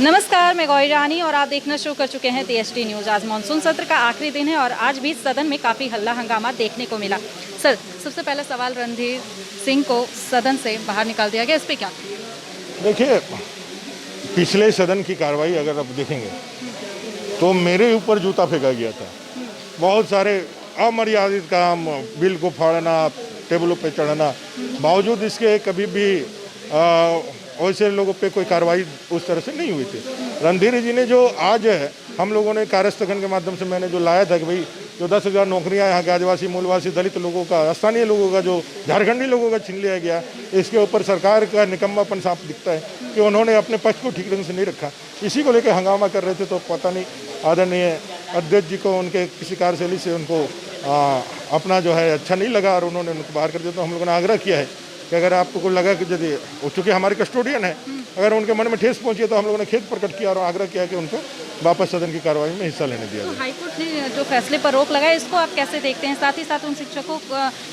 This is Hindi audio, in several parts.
नमस्कार, मैं गौरी रानी और आप देखना शुरू कर चुके हैं TST न्यूज़। आज मानसून सत्र का आखिरी दिन है और आज भी सदन में काफ़ी हल्ला हंगामा देखने को मिला। सर, सबसे पहला सवाल, रणधीर सिंह को सदन से बाहर निकाल दिया गया, इस पे क्या? देखिए, पिछले सदन की कार्रवाई अगर आप देखेंगे तो मेरे ऊपर जूता फेंका गया था। बहुत सारे अमर्यादित काम, बिल को फाड़ना, टेबलों पे चढ़ना, बावजूद इसके कभी भी वैसे लोगों पे कोई कार्रवाई उस तरह से नहीं हुई थी। रणधीर जी ने जो आज है, हम लोगों ने कार्यस्थगन के माध्यम से मैंने जो लाया था कि भाई जो 10,000 नौकरियां यहाँ के आदिवासी, मूलवासी, दलित लोगों का, स्थानीय लोगों का, जो झारखंडी लोगों का छीन लिया गया, इसके ऊपर सरकार का निकम्मापन साफ दिखता है कि उन्होंने अपने पक्ष को ठीक ढंग से नहीं रखा। इसी को लेकर हंगामा कर रहे थे। तो पता नहीं आदरणीय अध्यक्ष जी को उनके किसी कार्यशैली से उनको अपना जो है अच्छा नहीं लगा और उन्होंने उनको बाहर कर दिया। तो हम लोगों ने आग्रह किया है कि अगर आपको लगा कि यदि चूँकि हमारे कस्टोडियन है, अगर उनके मन में ठेस पहुंची तो हम लोगों ने खेद प्रकट किया और आग्रह किया कि उनको वापस सदन की कार्रवाई में हिस्सा लेने दिया। तो हाईकोर्ट ने जो फैसले पर रोक लगाई, इसको आप कैसे देखते हैं? साथ ही साथ उन शिक्षकों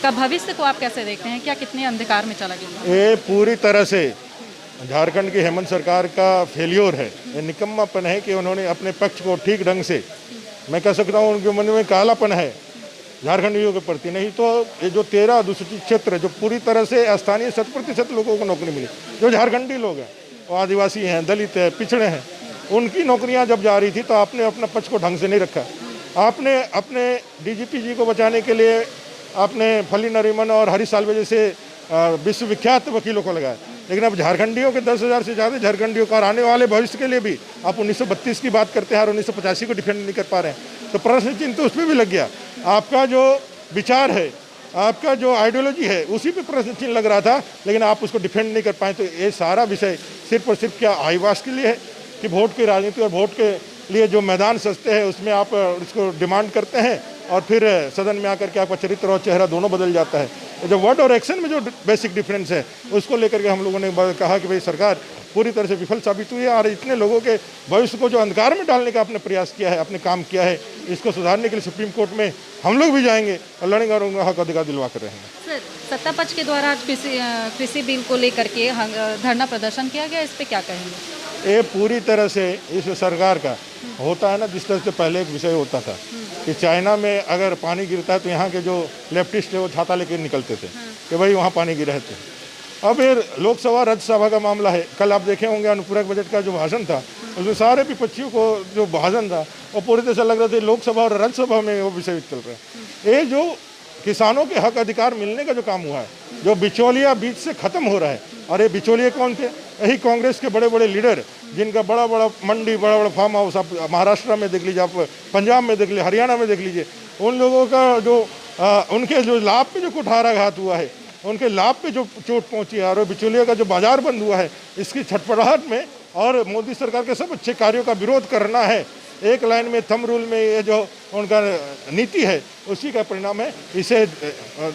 का भविष्य को आप कैसे देखते हैं? क्या कितने अंधकार में चला गया? ये पूरी तरह से झारखंड की हेमंत सरकार का फेल्योर है। ये निकम्मापन है कि उन्होंने अपने पक्ष को ठीक ढंग से, मैं कह सकता हूँ उनके मन में कालापन है झारखंडियों के प्रति। नहीं तो ये जो 13 अनुसूचित क्षेत्र जो पूरी तरह से स्थानीय 100% लोगों को नौकरी मिली, जो झारखंडी लोग हैं, वो आदिवासी हैं, दलित हैं, पिछड़े हैं, उनकी नौकरियां जब जा रही थी तो आपने अपना पक्ष को ढंग से नहीं रखा। आपने अपने DGP जी को बचाने के लिए आपने फली नरीमन और हरीश साल्वे जैसे विश्वविख्यात वकीलों को लगाया, लेकिन अब झारखंडियों के 10,000 से ज़्यादा झारखंडियों का और आने वाले भविष्य के लिए भी आप 1932 की बात करते हैं और 1985 को डिफेंड नहीं कर पा रहे हैं। तो प्रश्न चिन्ह तो उस पर भी लग गया। आपका जो विचार है, आपका जो आइडियोलॉजी है, उसी पे प्रश्न चिन्ह लग रहा था, लेकिन आप उसको डिफेंड नहीं कर पाए। तो ये सारा विषय सिर्फ और सिर्फ क्या आईवास के लिए है कि वोट की राजनीति और वोट के लिए जो मैदान सजते हैं उसमें आप इसको डिमांड करते हैं और फिर सदन में आकर के आपका चरित्र और चेहरा दोनों बदल जाता है। जो वर्ड और एक्शन में जो बेसिक डिफरेंस है, उसको लेकर के हम लोगों ने कहा कि भाई सरकार पूरी तरह से विफल साबित हुई है और इतने लोगों के भविष्य को जो अंधकार में डालने का आपने प्रयास किया है, आपने काम किया है, इसको सुधारने के लिए सुप्रीम कोर्ट में हम लोग भी जाएंगे और लड़ेंगे और उनका हक अधिकार दिलवा कर रहेंगे। सर, सत्ता पक्ष के द्वारा आज कृषि बिल को लेकर के धरना प्रदर्शन किया गया, इस पे क्या कहेंगे? ये पूरी तरह से इस सरकार का होता है ना, जिस तरह से पहले एक विषय होता था कि चाइना में अगर पानी गिरता है तो यहाँ के जो लेफ्टिस्ट है वो छाता लेकर निकलते थे कि भाई वहाँ पानी गिरे थे। अब ये लोकसभा राज्यसभा का मामला है। कल आप देखे होंगे अनुपूरक बजट का जो भाषण था, उसमें सारे विपक्षियों को जो भाषण था वो पूरी तरह से लग रहा था लोकसभा और राज्यसभा में वो विषय चल रहा है। ये जो किसानों के हक अधिकार मिलने का जो काम हुआ है, जो बिचौलिया बीच से खत्म हो रहा है। और ये बिचौलिए कौन थे? यही कांग्रेस के बड़े बड़े लीडर, जिनका बड़ा बड़ा मंडी, बड़ा बड़ा फार्म हाउस आप महाराष्ट्र में देख लीजिए, आप पंजाब में देख लीजिए, हरियाणा में देख लीजिए। उन लोगों का जो उनके जो लाभ पे जो कुठाराघात हुआ है, उनके लाभ पे जो चोट पहुंची है और बिचौलिया का जो बाजार बंद हुआ है, इसकी छटपटाहट में और मोदी सरकार के सब अच्छे कार्यों का विरोध करना है। एक लाइन में थंब रूल में ये जो उनका नीति है, उसी का परिणाम है। इसे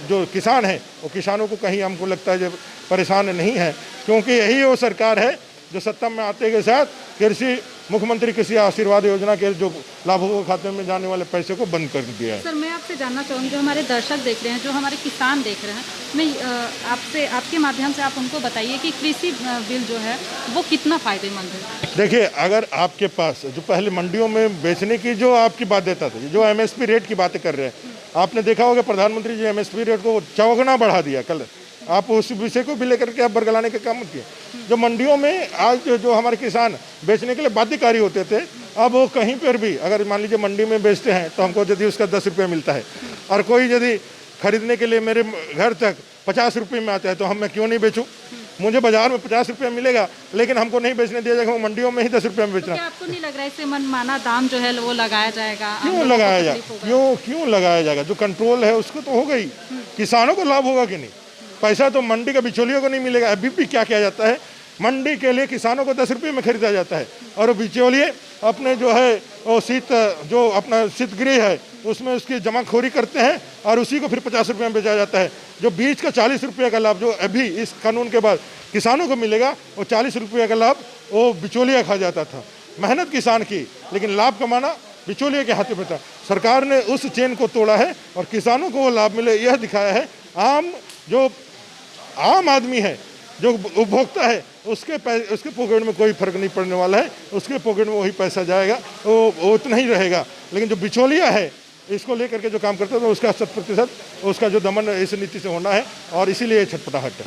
जो किसान है वो किसानों को कहीं हमको लगता है जो परेशान नहीं है, क्योंकि यही वो सरकार है जो सत्ता में आते के साथ कृषि मुख्यमंत्री कृषि आशीर्वाद योजना के जो लाभुकों के खाते में जाने वाले पैसे को बंद कर दिया है। सर, मैं आपसे जानना चाहूँगी, जो हमारे दर्शक देख रहे हैं, जो हमारे किसान देख रहे हैं, मैं आपसे आपके माध्यम से आप उनको बताइए कि कृषि बिल जो है वो कितना फ़ायदेमंद है? देखिए, अगर आपके पास जो पहले मंडियों में बेचने की जो आपकी बाध्यता थी, जो MSP रेट की बातें कर रहे हैं, आपने देखा होगा प्रधानमंत्री जी MSP रेट को चौगुना बढ़ा दिया। कल आप उस विषय को भी लेकर के आप बरगलाने का काम किए। जो मंडियों में आज जो हमारे किसान बेचने के लिए बाध्यकारी होते थे, अब वो कहीं पर भी अगर मान लीजिए मंडी में बेचते हैं तो हमको यदि उसका 10 रुपये मिलता है, और कोई यदि खरीदने के लिए मेरे घर तक 50 रुपये में आता है तो मैं क्यों नहीं बेचूं? मुझे बाजार में 50 रुपये मिलेगा, लेकिन हमको नहीं बेचने दिया जाएगा, वो मंडियों में ही 10 रुपये में बेचना। क्या आपको नहीं लग रहा है इससे मनमाना दाम जो है वो लगाया जाएगा? क्यों लगाया जाएगा? क्यों लगाया जाएगा? जो कंट्रोल है उसको तो हो गई, किसानों को लाभ होगा कि नहीं? पैसा तो मंडी का बिचौलियों को नहीं मिलेगा। अभी भी क्या किया जाता है, मंडी के लिए किसानों को 10 रुपये में खरीदा जाता है और वो बिचौलिए अपने जो है वो जो अपना शीतगृह है उसमें उसकी जमाखोरी करते हैं और उसी को फिर 50 रुपये में बेचा जाता है। जो बीच का 40 रुपये का लाभ जो अभी इस कानून के बाद किसानों को मिलेगा, वो 40 रुपये का लाभ वो बिचौलिया खा जाता था। मेहनत किसान की, लेकिन लाभ कमाना बिचौलिए के हाथों में था। सरकार ने उस चेन को तोड़ा है और किसानों को वो लाभ मिले, यह दिखाया है। जो आम आदमी है जो उपभोक्ता है उसके पॉकेट में कोई फर्क नहीं पड़ने वाला है, उसके पॉकेट में वही पैसा जाएगा, वो उतना ही रहेगा। लेकिन जो बिचौलिया है इसको लेकर के जो काम करते हैं तो उसका 100% उसका जो दमन इस नीति से होना है और इसीलिए छटपटाहट है।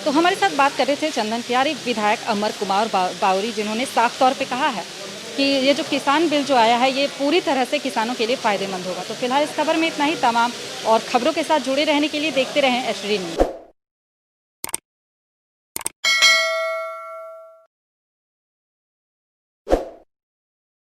तो हमारे साथ बात कर रहे थे चंदन प्यार, एक विधायक अमर कुमार बावरी, जिन्होंने साफ तौर पे कहा है कि ये जो किसान बिल जो आया है ये पूरी तरह से किसानों के लिए फ़ायदेमंद होगा। तो फिलहाल इस खबर में इतना ही। तमाम और खबरों के साथ जुड़े रहने के लिए देखते रहें एचडी न्यूज़।